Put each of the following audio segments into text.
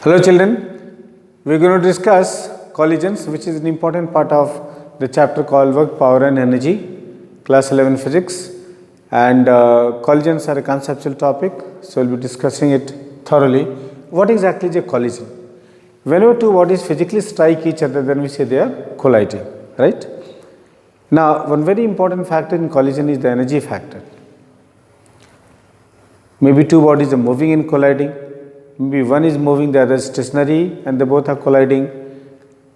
Hello children, we are going to discuss collisions, which is an important part of the chapter called Work, Power and Energy, class 11 physics, and collisions are a conceptual topic, so we will be discussing it thoroughly. What exactly is a collision? Whenever two bodies physically strike each other, then we say they are colliding, right? Now, one very important factor in collision is the energy factor. Maybe two bodies are moving and colliding. Maybe one is moving, the other is stationary, and they both are colliding.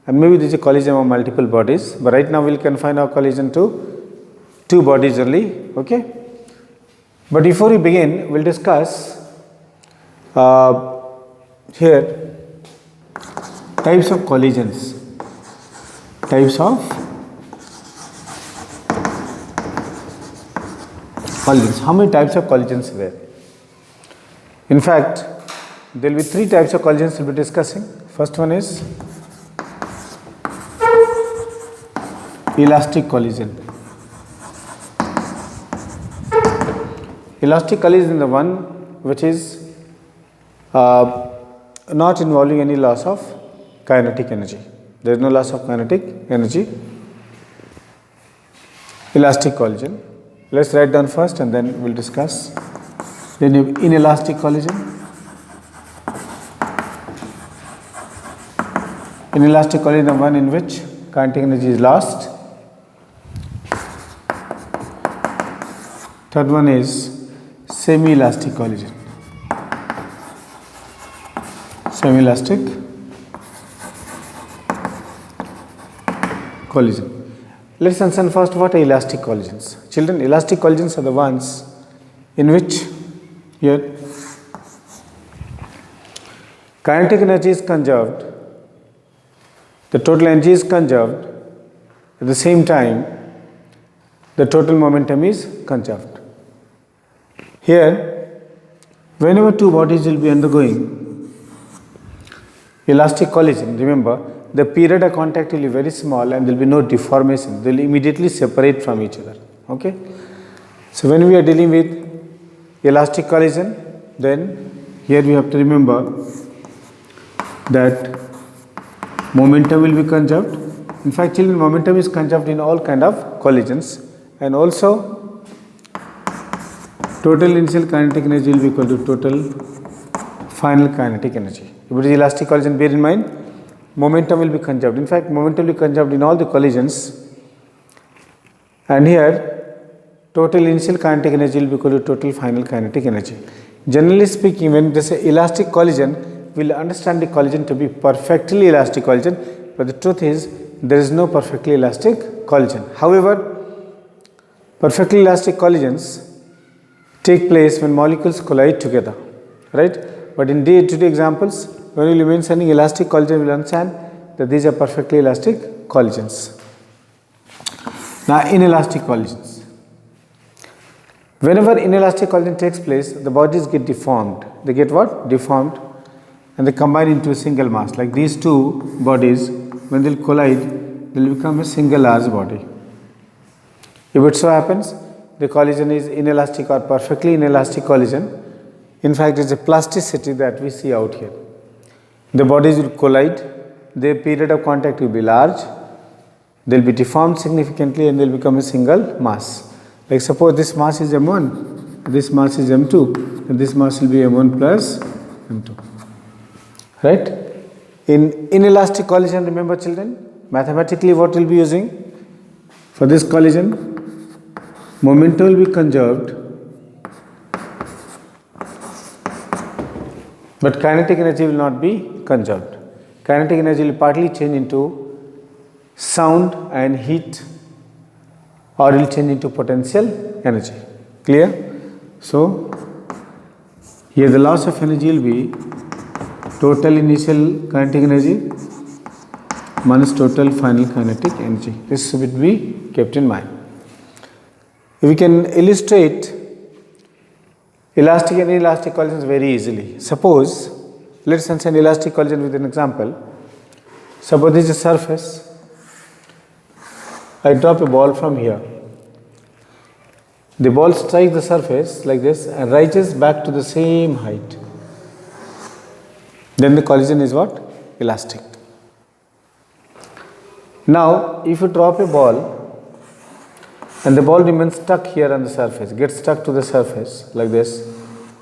And maybe there is a collision of multiple bodies. But right now we will confine our collision to two bodies only. Okay. But before we begin, we will discuss here types of collisions. Types of collisions. How many types of collisions are there? In fact, there will be three types of collisions we will be discussing. First one is elastic collision. Elastic collision is the one which is not involving any loss of kinetic energy. There is no loss of kinetic energy. Elastic collision. Let's write down first and then we will discuss. Then inelastic collision. Inelastic collision is the one in which kinetic energy is lost. Third one is semi-elastic collision. Semi-elastic collision. Let's understand first what are elastic collisions. Children, elastic collisions are the ones in which here kinetic energy is conserved. The total energy is conserved, at the same time the total momentum is conserved. Here, whenever two bodies will be undergoing elastic collision, remember the period of contact will be very small and there will be no deformation, they will immediately separate from each other. Okay? So, when we are dealing with elastic collision, then here we have to remember that momentum will be conserved. In fact, children, momentum is conserved in all kind of collisions, and also total initial kinetic energy will be equal to total final kinetic energy. If it is elastic collision, bear in mind momentum will be conserved. In fact, momentum will be conserved in all the collisions, and here total initial kinetic energy will be equal to total final kinetic energy. Generally speaking, when they say elastic collision, we will understand the collision to be perfectly elastic collision, but the truth is there is no perfectly elastic collision. However, perfectly elastic collisions take place when molecules collide together, right? But in day-to-day examples, when we will be mentioning elastic collision, we will understand that these are perfectly elastic collisions. Now, inelastic collisions. Whenever inelastic collision takes place, the bodies get deformed. They get what? Deformed. And they combine into a single mass. Like these two bodies, when they will collide, they will become a single large body. If it so happens, the collision is inelastic or perfectly inelastic collision. In fact, it is a plasticity that we see out here. The bodies will collide, their period of contact will be large, they will be deformed significantly and they will become a single mass. Like suppose this mass is M1, this mass is M2, and this mass will be M1 plus M2. Right? In inelastic collision, remember children, mathematically what we will be using? For this collision, momentum will be conserved, but kinetic energy will not be conserved. Kinetic energy will partly change into sound and heat, or will change into potential energy. Clear? So, here the loss of energy will be total initial kinetic energy minus total final kinetic energy. This should be kept in mind. We can illustrate elastic and inelastic collisions very easily. Suppose, let us understand elastic collision with an example. Suppose this is a surface. I drop a ball from here. The ball strikes the surface like this and rises back to the same height. then the collision is what? Elastic. Now, if you drop a ball and the ball remains stuck here on the surface, gets stuck to the surface like this,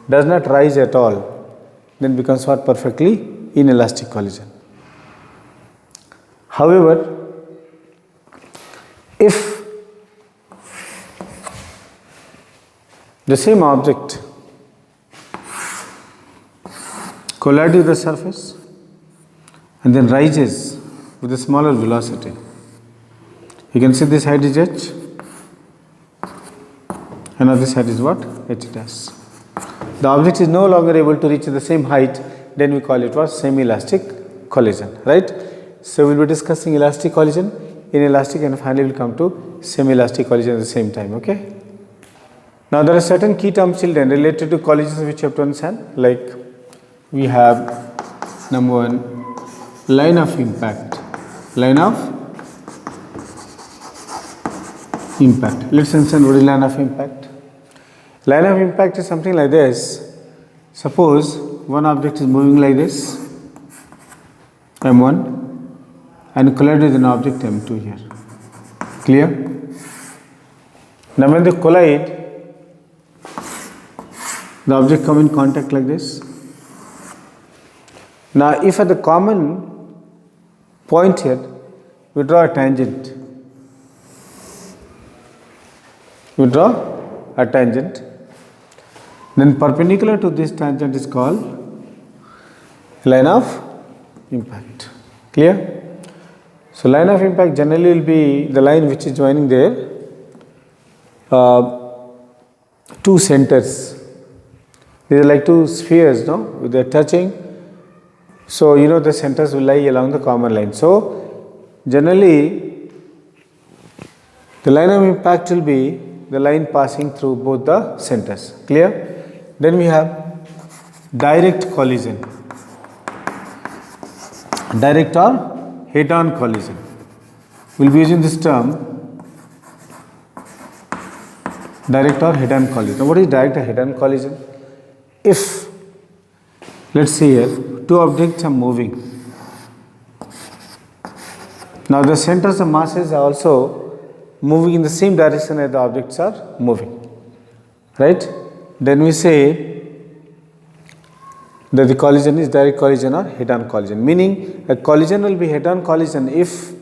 does not rise at all, then becomes what? Perfectly inelastic collision. However, if the same object collides with the surface and then rises with a smaller velocity, you can see this height is h, and now this height is what? H dash. The object is no longer able to reach the same height, then we call it what? Semi-elastic collision, right? So we will be discussing elastic collision, inelastic, and finally we will come to semi-elastic collision at the same time, okay? Now there are certain key terms, children, related to collisions which you have to understand, like we have number one, line of impact. Line of impact. Let's understand what is line of impact. Line of impact is something like this. Suppose one object is moving like this, M1, and collide with an object M2 here. Clear? Now when they collide, the object come in contact like this. Now if at the common point here, we draw a tangent. We draw a tangent. Then perpendicular to this tangent is called line of impact. Clear? So line of impact generally will be the line which is joining their two centers. These are like two spheres, no? They are touching. So you know the centers will lie along the common line. So generally the line of impact will be the line passing through both the centers. Clear? Then we have direct collision. Direct or head-on collision. We will be using this term, direct or head-on collision. Now what is direct or head-on collision? If, let's see here, two objects are moving. Now the centers of masses are also moving in the same direction as the objects are moving. Right? Then we say that the collision is direct collision or head-on collision, meaning a collision will be head-on collision if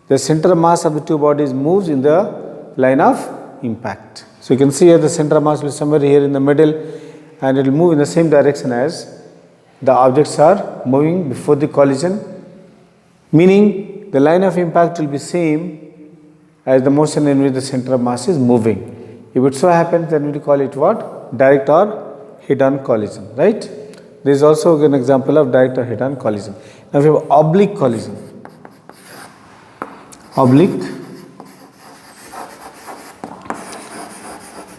the center of mass of the two bodies moves in the line of impact. So you can see here the center of mass will be somewhere here in the middle, and it will move in the same direction as the objects are moving before the collision, meaning the line of impact will be same as the motion in which the center of mass is moving. If it so happens, then we call it what? Direct or head-on collision, right? This is also an example of direct or head-on collision. Now we have oblique collision. Oblique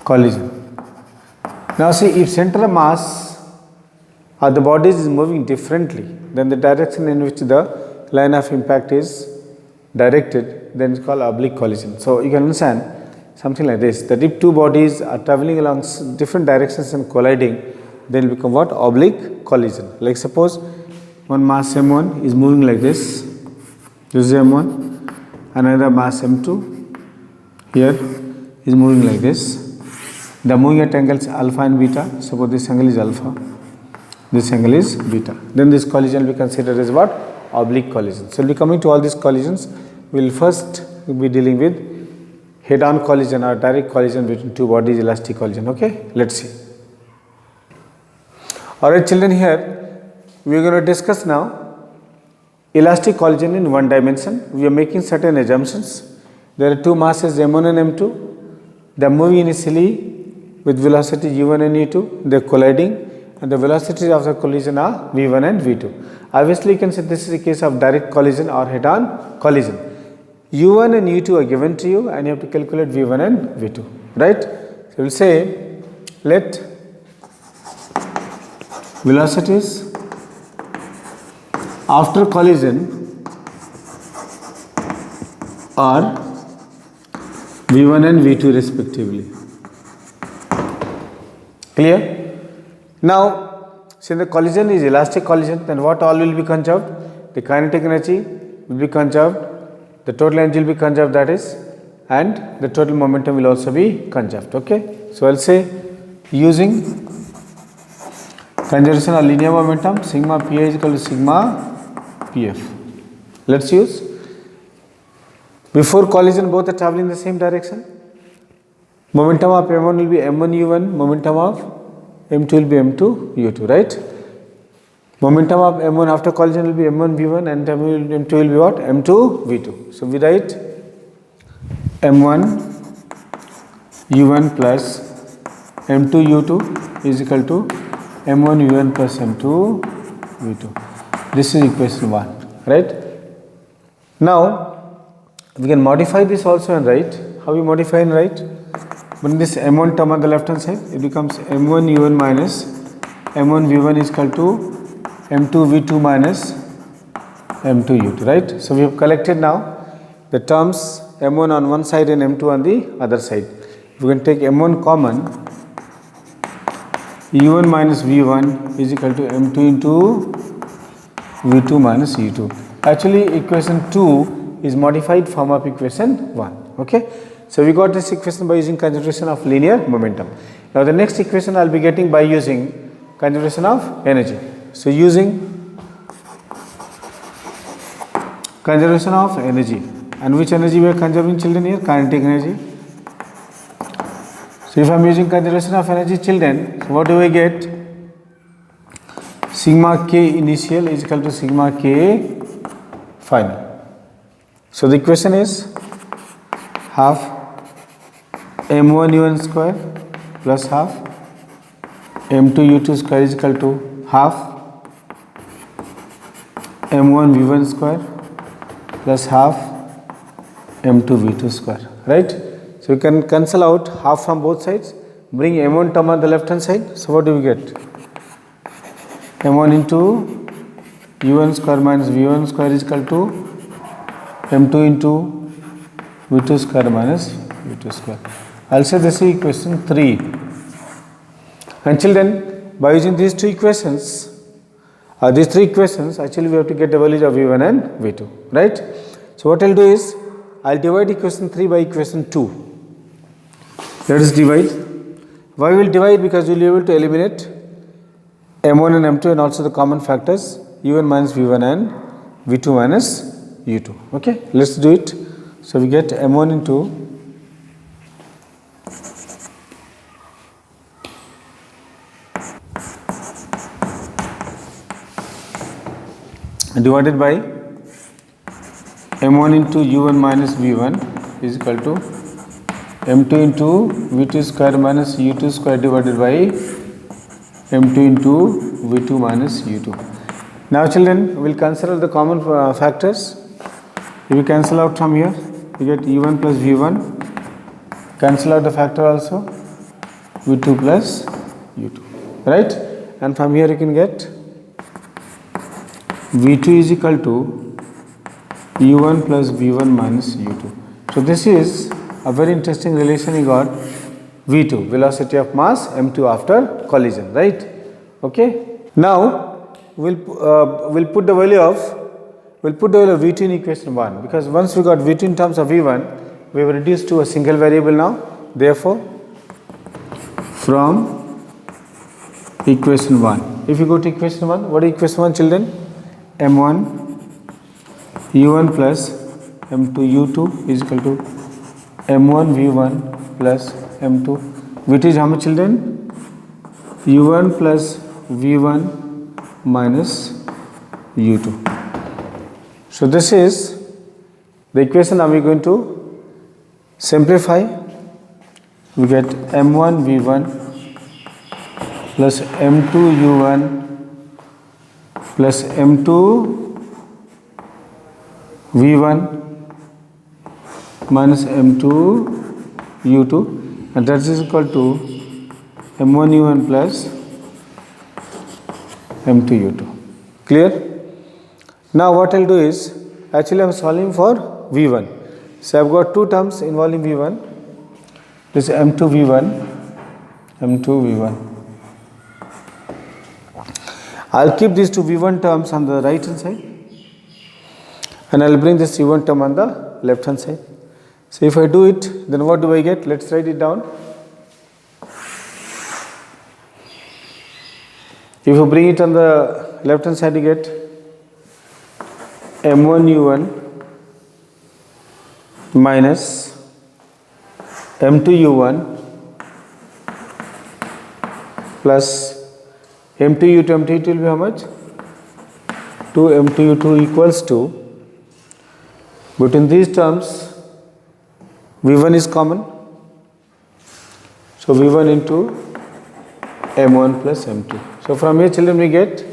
collision. Now see, if center of mass of the bodies is moving differently than the direction in which the line of impact is directed, then it's called oblique collision. So you can understand something like this, that if two bodies are traveling along different directions and colliding, then it will become what? Oblique collision. Like suppose one mass M1 is moving like this is M1, another mass M2 here is moving like this. The moving at angles alpha and beta. Suppose this angle is alpha, this angle is beta. Then this collision will be considered as what? Oblique collision. So we will be coming to all these collisions. We will first be dealing with head-on collision or direct collision between two bodies, elastic collision. Okay, let's see. Alright children, here we are going to discuss now elastic collision in one dimension. We are making certain assumptions. There are two masses M1 and M2. They are moving initially with velocity u1 and u2. They are colliding, and the velocities of the collision are v1 and v2. Obviously you can say this is a case of direct collision or head-on collision. u1 and u2 are given to you, and you have to calculate v1 and v2, right? So we will say let velocities after collision are v1 and v2 respectively. Clear? Now Since the collision is elastic collision, then what all will be conserved? The kinetic energy will be conserved, the total energy will be conserved, that is, and the total momentum will also be conserved. Okay. So, I will say using conservation of linear momentum, sigma pi is equal to sigma pf. Let us use, before collision both are traveling in the same direction. Momentum of m1 will be m1 u1, momentum of m2 will be m2 u2, right? Momentum of m1 after collision will be m1 v1 and m2 will be what? m2 v2. So, we write m1 u1 plus m2 u2 is equal to m1 v1 plus m2 v2. This is equation 1, right? Now, we can modify this also and write. How we modify and write? When this m1 term on the left hand side, it becomes m1 u1 minus m1 v1 is equal to m2 v2 minus m2 u2, right? So, we have collected now the terms m1 on one side and m2 on the other side. We can take m1 common, u1 minus v1 is equal to m2 into v2 minus u2. Actually, equation 2 is modified form of equation 1. Okay. So, we got this equation by using conservation of linear momentum. Now, the next equation I will be getting by using conservation of energy. So, using conservation of energy, and which energy we are conserving, children, here? Kinetic energy. So, if I am using conservation of energy, children, so what do we get? Sigma k initial is equal to sigma k final. So, the equation is half m1 u1 square plus half m2 u2 square is equal to half m1 v1 square plus half m2 v2 square, right? So, you can cancel out half from both sides, bring m1 term on the left hand side. So, what do we get? m1 into u1 square minus v1 square is equal to m2 into v2 square minus v2 square. I will say this is equation 3. And children, by using these two equations, these three equations, actually we have to get the values of v1 and v2, right? So, what I will do is, I will divide equation 3 by equation 2. Let us divide. Why we will divide? Because we will be able to eliminate m1 and m2 and also the common factors u1 minus v1 and v2 minus u2. Okay, let us do it. So, we get m1 into divided by m1 into u1 minus v1 is equal to m2 into v2 square minus u2 square divided by m2 into v2 minus u2. Now, children, we will consider the common factors. If we cancel out from here, we get u1 plus v1, cancel out the factor also, v2 plus u2, right? And from here you can get v2 is equal to u1 plus v1 minus u2. So, this is a very interesting relation you got, v2, velocity of mass m2 after collision, right? Okay. Now, we'll put the value of v2 in equation 1, because once we got v2 in terms of v1, we have reduced to a single variable now. Therefore, from equation 1, if you go to equation 1, what is equation 1, children? m1 u1 plus m2 u2 is equal to m1 v1 plus m2. v2 is how much, children? u1 plus v1 minus u2. So, this is the equation. Now, we are going to simplify. We get m1 v1 plus m2 u1 plus m2 v1 minus m2 u2, and that is equal to m1 u1 plus m2 u2. Clear? Now, what I will do is, actually I am solving for v1. So, I have got two terms involving v1. This is m2 v1. I'll keep these two V1 terms on the right hand side and I'll bring this U1 term on the left hand side. So if I do it, then what do I get? Let's write it down. If you bring it on the left hand side, you get M1 U1 minus M2 U1 plus M2 U2, M2 U2 will be how much? 2 M2 U2 equals to, between these terms V1 is common, so V1 into M1 plus M2. So from here children we get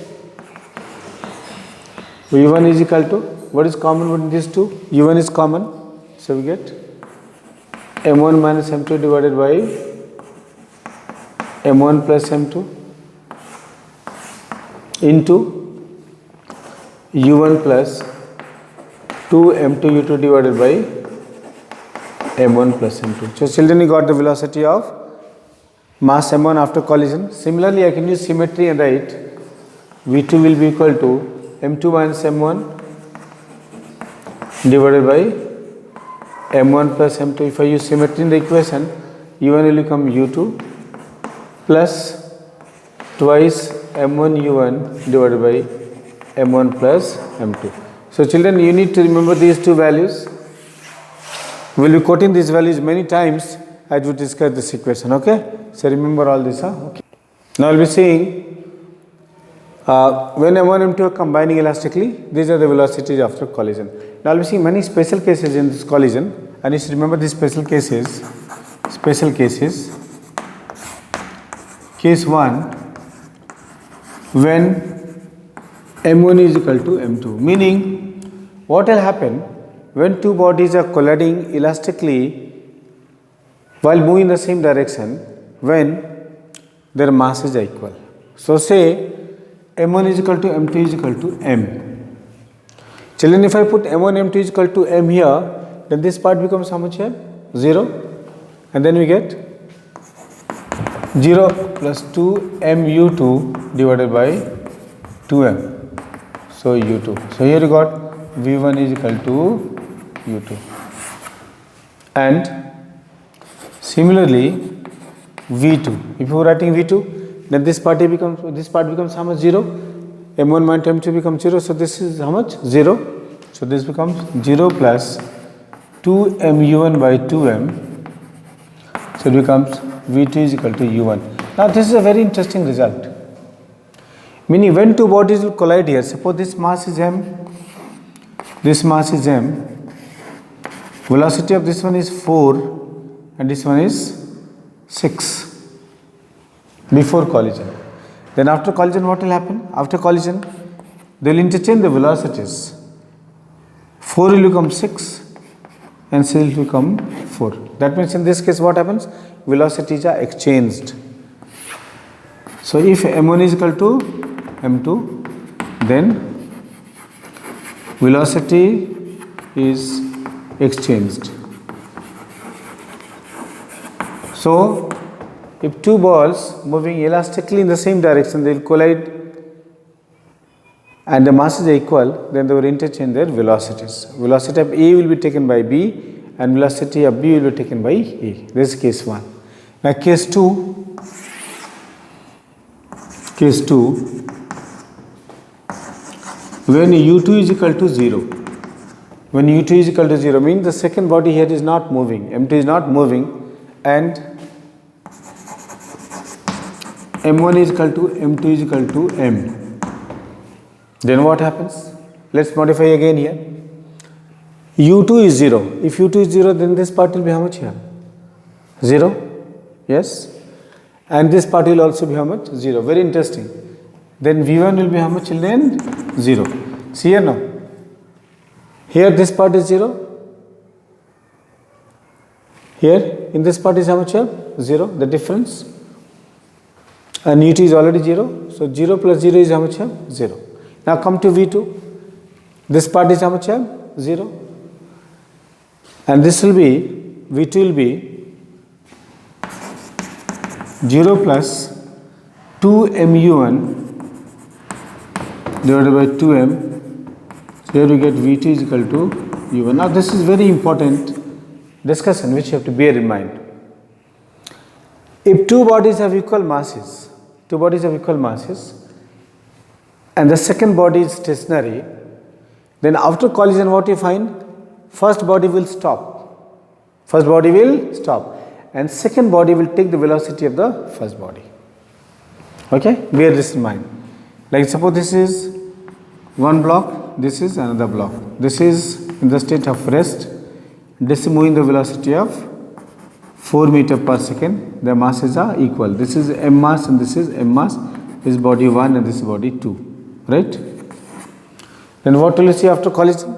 V1 is equal to, what is common between these two? U1 is common, so we get M1 minus M2 divided by M1 plus M2 into U1 plus 2 M2 U2 divided by M1 plus M2. So children, you got the velocity of mass M1 after collision. Similarly, I can use symmetry and write V2 will be equal to M2 minus M1 divided by M1 plus M2. If I use symmetry in the equation, U1 will become U2 plus twice M1 U1 divided by M1 plus M2. So children, you need to remember these two values. We will be quoting these values many times as we discuss this equation, okay? So remember all this, okay? Now we will be seeing when M1 and M2 are combining elastically, these are the velocities after collision. Now we will be seeing many special cases in this collision, and you should remember these special cases. Case 1, when M1 is equal to M2, meaning what will happen when two bodies are colliding elastically while moving in the same direction when their masses are equal. So say M1 is equal to M2 is equal to M. Children, if I put M1 M2 is equal to M here, then this part becomes how much here? 0, and then we get 0 plus 2 MU2 divided by 2M. So U2. So here you got V1 is equal to U2. And similarly V2. If you are writing V2, then this part becomes how much? 0. M1 minus M2 becomes 0. So this is how much? 0. So this becomes 0 plus 2 MU1 by 2M. So it becomes V2 is equal to U1. Now this is a very interesting result. Meaning when two bodies will collide here, suppose this mass is M, this mass is M, velocity of this one is 4 and this one is 6 before collision. Then after collision what will happen? After collision they will interchange the velocities. 4 will become 6 and 6 will become 4. That means in this case what happens? Velocities are exchanged. So if M1 is equal to M2, then velocity is exchanged. So if two balls moving elastically in the same direction, they will collide and the masses are equal, then they will interchange their velocities. Velocity of A will be taken by B and velocity of B will be taken by A. This is case 1. Now case 2, when U2 is equal to 0, when U2 is equal to 0 means the second body here is not moving, M2 is not moving, and M1 is equal to M2 is equal to M. Then what happens? Let's modify again here. U2 is 0. If U2 is 0, then this part will be how much here? 0. Yes. And this part will also be how much? 0. Very interesting. Then V1 will be how much children? 0. See here now. Here this part is 0. Here in this part is how much here? 0. The difference. And U2 is already 0. So 0 plus 0 is how much here? 0. Now come to V2. This part is how much here? 0. And this will be, V2 will be 0 plus 2 MU1 divided by 2m. So here we get V2 is equal to U1. Now this is very important discussion which you have to bear in mind. If two bodies have equal masses, and the second body is stationary, then after collision what you find? First body will stop. And second body will take the velocity of the first body. Okay, bear this in mind. Like suppose this is one block, this is another block. This is in the state of rest. This is moving the velocity of 4 meter per second. Their masses are equal. This is m mass and this is m mass. This is body 1 and this is body 2. Right? Then what will you see after collision?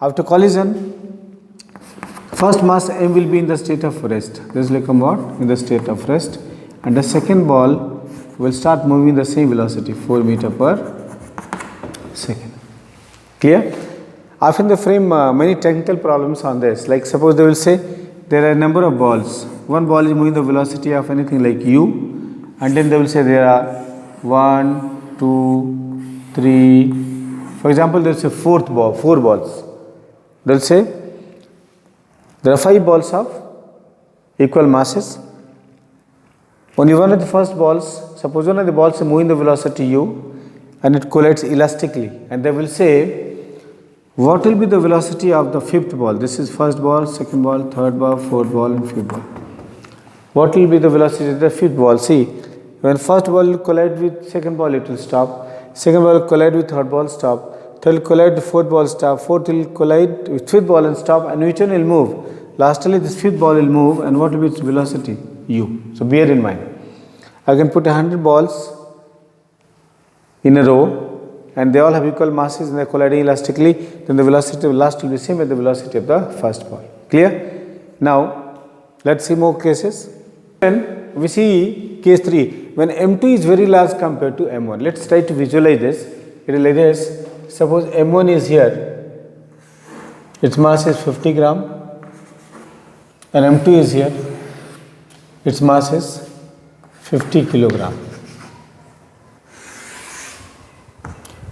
After collision, first mass m will be in the state of rest. This will become what? In the state of rest. And the second ball will start moving the same velocity, 4 meter per second. Clear? Often they frame many technical problems on this. Like suppose they will say there are a number of balls. One ball is moving the velocity of anything like u, and then they will say there are 1, 2, 3. For example, there is a four balls. They will say there are 5 balls of equal masses. Only one of the first balls, suppose one of the balls is moving the velocity u and it collides elastically, and they will say what will be the velocity of the fifth ball? This is first ball, second ball, third ball, fourth ball and fifth ball. What will be the velocity of the fifth ball? See, when first ball will collide with second ball, it will stop. Second ball will collide with third ball, stop. Third will collide with fourth ball, stop. Fourth will collide with fifth ball and stop. And which one will move? Lastly, this fifth ball will move, and what will be its velocity? U. So bear in mind. I can put 100 balls in a row, and they all have equal masses and they are colliding elastically, then the velocity of the last will be same as the velocity of the first ball. Clear? Now, let's see more cases. Then we see case 3, when M2 is very large compared to M1. Let's try to visualize this. It is like this. Suppose M1 is here, its mass is 50 gram, and M2 is here, its mass is 50 kilogram.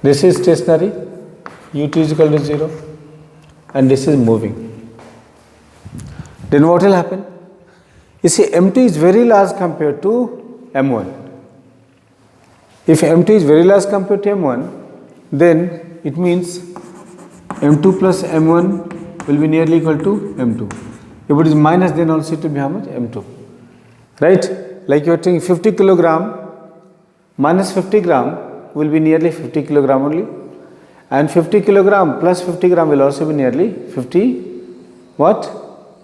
This is stationary, U2 is equal to 0, and this is moving. Then what will happen? You see, M2 is very large compared to M1. If M2 is very large compared to M1, then it means M2 plus M1 will be nearly equal to M2. If it is minus, then also it will be how much? M2. Right? Like you are taking 50 kilogram minus 50 gram will be nearly 50 kilogram only, and 50 kilogram plus 50 gram will also be nearly 50 what?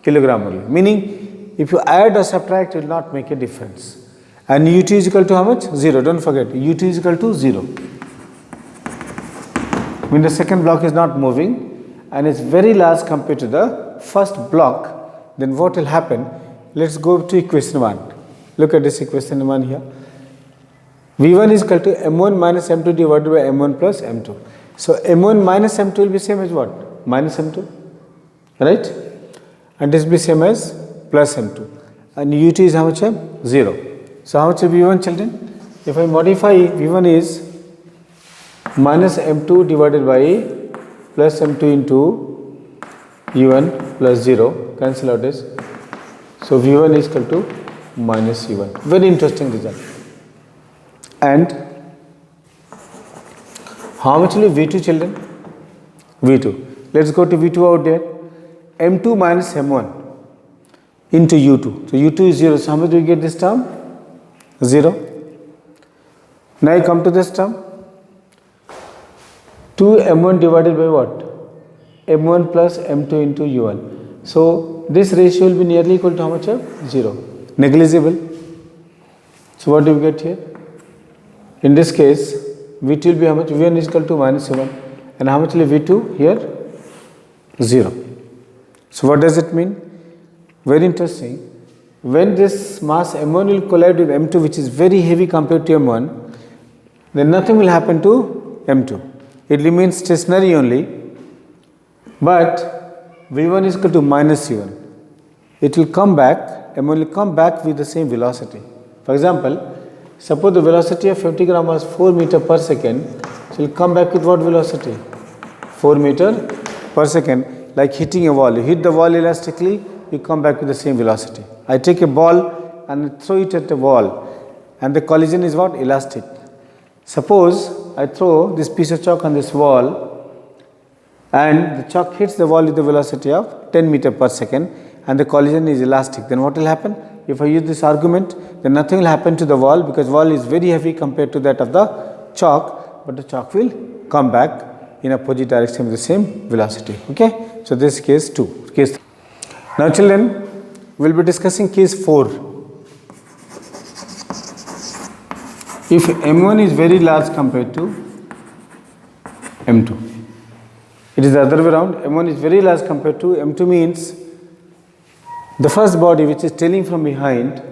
Kilogram only. Meaning, if you add or subtract, it will not make a difference. And U2 is equal to how much? 0. Don't forget, U2 is equal to 0. When the second block is not moving and is very large compared to the first block, then what will happen? Let's go to equation 1. Look at this equation 1 here. V1 is equal to M1 minus M2 divided by M1 plus M2. So M1 minus M2 will be same as what? Minus M2, right? And this will be same as plus M2. And U2 is how much? 0. So how much is V1, children? If I modify, V1 is minus M2 divided by plus M2 into U1 plus 0. Cancel out this. So V1 is equal to minus U1. Very interesting result. And how much will be V2, children? V2. Let's go to V2 out there. M2 minus M1 into U2. So U2 is 0. So how much do we get this term? 0. Now I come to this term. 2M1 divided by what? M1 plus M2 into U1. So this ratio will be nearly equal to how much? 0. Negligible. So what do we get here? In this case, V2 will be how much? V1 is equal to minus 1. And how much will be V2 here? 0. So what does it mean? Very interesting. When this mass M1 will collide with M2, which is very heavy compared to M1, then nothing will happen to M2. It remains stationary only, but V1 is equal to minus U1. It will come back, M1 will come back with the same velocity. For example, suppose the velocity of 50 gram was 4 meter per second. So it will come back with what velocity? 4 meter per second. Like hitting a wall, you hit the wall elastically, you come back with the same velocity. I take a ball and throw it at the wall, and the collision is what? Elastic. Suppose I throw this piece of chalk on this wall, and the chalk hits the wall with the velocity of 10 meter per second, and the collision is elastic. Then what will happen? If I use this argument, then nothing will happen to the wall, because wall is very heavy compared to that of the chalk, but the chalk will come back in opposite direction with the same velocity. Okay. So this is case 2. Case 3. Now children, we will be discussing case 4. If M1 is very large compared to M2. It is the other way around. M1 is very large compared to M2 means the first body, which is tailing from behind,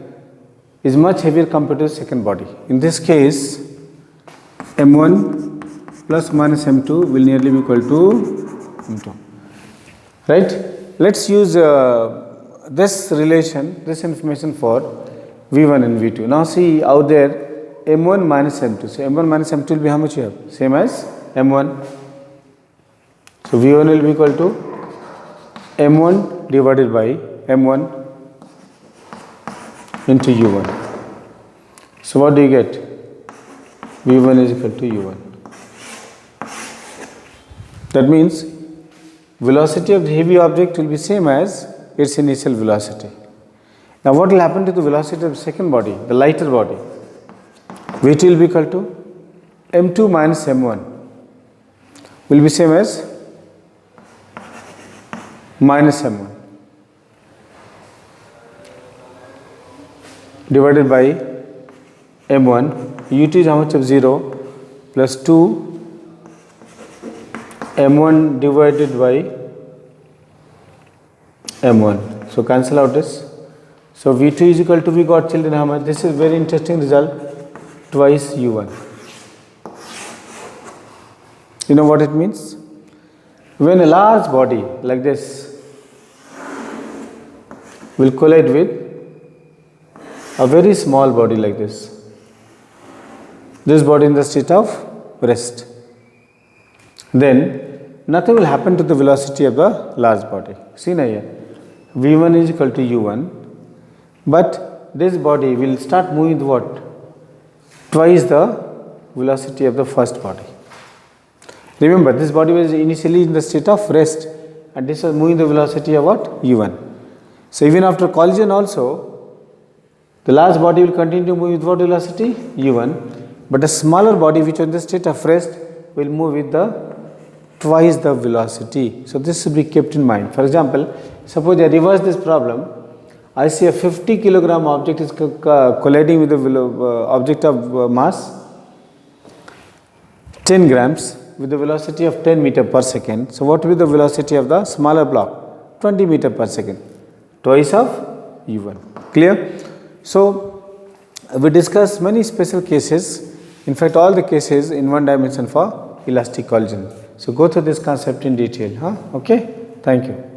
is much heavier compared to the second body. In this case, M1 plus minus M2 will nearly be equal to M2. Right? Let's use this relation, this information for V1 and V2. Now see out there, M1 minus M2. So M1 minus M2 will be how much you have? Same as M1. So V1 will be equal to M1 divided by M1 into U1. So what do you get? V1 is equal to U1. That means velocity of the heavy object will be same as its initial velocity. Now what will happen to the velocity of the second body, the lighter body? V2 will be equal to M2 minus M1 will be same as minus M1 divided by M1. U2 is how much of 0 plus 2 M1 divided by M1. So cancel out this. So V2 is equal to, we got children how much? This is very interesting result, twice U1. You know what it means? When a large body like this will collide with a very small body like this body in the state of rest, then nothing will happen to the velocity of the large body. See now here, V1 is equal to U1, but this body will start moving with what? Twice the velocity of the first body. Remember, this body was initially in the state of rest, and this was moving the velocity of what? U1. So even after collision also, the large body will continue to move with what velocity? U1, but a smaller body which was in the state of rest will move with the twice the velocity. So this should be kept in mind. For example, suppose I reverse this problem. I see a 50 kilogram object is colliding with the object of mass 10 grams with the velocity of 10 meter per second. So what will be the velocity of the smaller block? 20 meter per second, twice of U1. Clear? So we discussed many special cases, in fact all the cases in one dimension for elastic collision. So go through this concept in detail. Okay? Thank you.